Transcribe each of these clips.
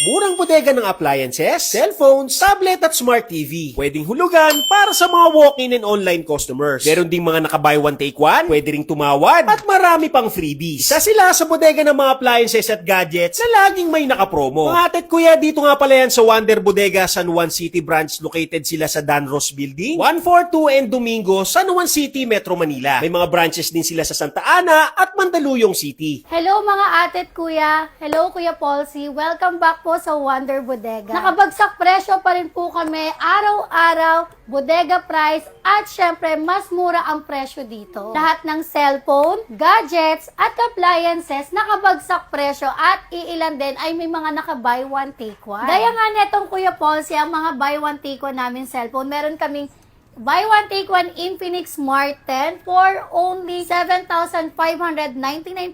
Murang bodega ng appliances, cellphones, tablet at smart TV. Pwedeng hulugan para sa mga walk-in and online customers. Meron ding mga naka-buy one take one, pwede ring tumawad, at marami pang freebies. Isa sila sa bodega ng mga appliances at gadgets na laging may nakapromo. Mga atet kuya, dito nga pala yan sa Wonder Bodega San Juan City branch. Located sila sa Danros Building, 142 and Domingo, San Juan City, Metro Manila. May mga branches din sila sa Santa Ana at Mandaluyong City. Hello mga atet kuya. Hello Kuya Polsy. Welcome back po sa Wonder Bodega. Nakabagsak presyo pa rin po kami araw-araw, bodega price, at syempre mas mura ang presyo dito. Lahat ng cellphone, gadgets, at appliances nakabagsak presyo at iilan din ay may mga naka-buy one take one. Gaya nga netong Kuya Polsy, ang mga buy one take one namin cellphone, meron kaming buy one take one Infinix Smart 10 for only 7,599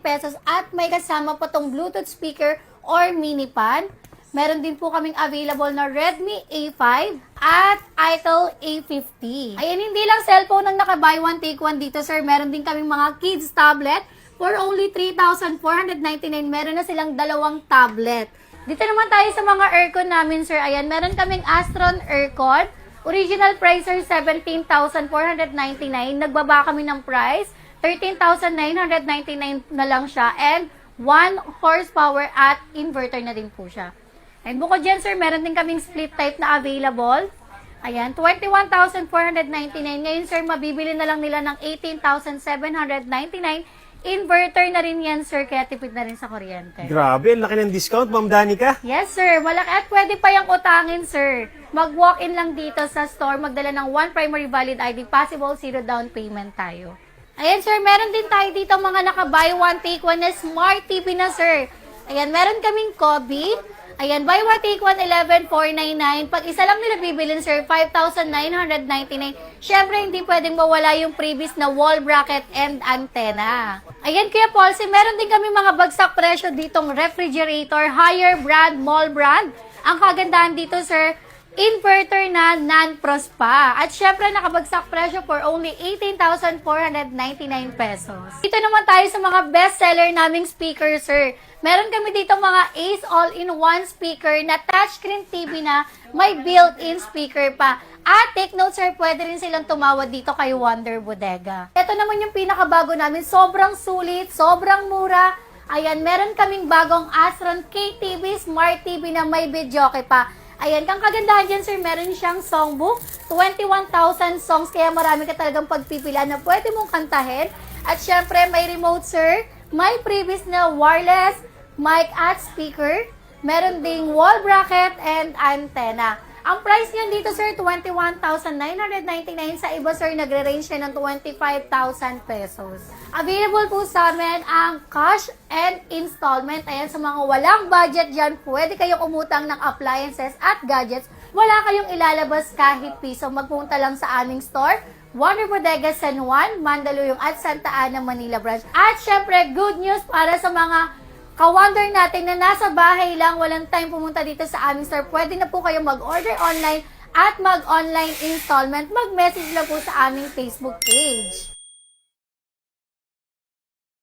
pesos at may kasama pa tong Bluetooth speaker or mini pan. Meron din po kaming available na Redmi A5 at Itel A50. Ayan, hindi lang cellphone ang naka-buy one take one dito, sir. Meron din kaming mga kids tablet for only 3,499. Meron na silang dalawang tablet. Dito naman tayo sa mga aircon namin, sir. Ayan, meron kaming Astron aircon. Original price, sir, 17,499. Nagbaba kami ng price. 13,999 na lang siya. And 1 horsepower at inverter na din po siya. And bukod dyan, sir, meron din kaming split type na available. Ayan, 21,499. Ngayon, sir, mabibili na lang nila ng 18,799. Inverter na rin yan, sir, kaya tipid na rin sa kuryente. Grabe, ang laki ng discount, Ma'am Danica. Yes, sir. Malaki at pwede pa yung utangin, sir. Mag-walk-in lang dito sa store, magdala ng 1 primary valid ID, possible 0 down payment tayo. Ayan, sir, meron din tayo dito mga naka-buy one take one na smart TV na, sir. Ayan, meron kaming Kobe. Ayan, buy one take one, 11,499. Pag isa lang nila bibilin, sir, 5,999. Syempre, hindi pwedeng mawala yung previous na wall bracket and antenna. Ayan, Kuya Polsy, meron din kami mga bagsak presyo ditong refrigerator, higher brand, mall brand. Ang kagandahan dito, sir, inverter na non-pros pa. At syempre, nakabagsak presyo for only 18,499 pesos. Dito naman tayo sa mga best seller naming speaker, sir. Meron kami dito mga Ace All-in-One speaker na touchscreen TV na may built-in speaker pa. At take note, sir, pwede rin silang tumawad dito kay Wonder Bodega. Ito naman yung pinakabago namin. Sobrang sulit, sobrang mura. Ayan, meron kaming bagong Astron KTV Smart TV na may videoke pa. Ayan, kang kagandahan dyan, sir, meron siyang songbook. 21,000 songs, kaya marami ka talagang pagpipila na pwede mong kantahin. At syempre, may remote, sir. May previous na wireless mic at speaker. Meron ding wall bracket and antenna. Ang price niyan dito, sir, 21,999. Sa iba, sir, nagre-range siya ng 25,000 pesos. Available po sa amin ang cash and installment. Ayan, sa mga walang budget dyan, pwede kayong umutang ng appliances at gadgets. Wala kayong ilalabas kahit piso. Magpunta lang sa aming store, Wonder Bodega San Juan, Mandaluyong at Santa Ana, Manila branch. At syempre, good news para sa mga ka-wonder natin na nasa bahay lang, walang time pumunta dito sa aming store. Pwede na po kayo mag-order online at mag-online installment. Mag-message lang po sa aming Facebook page.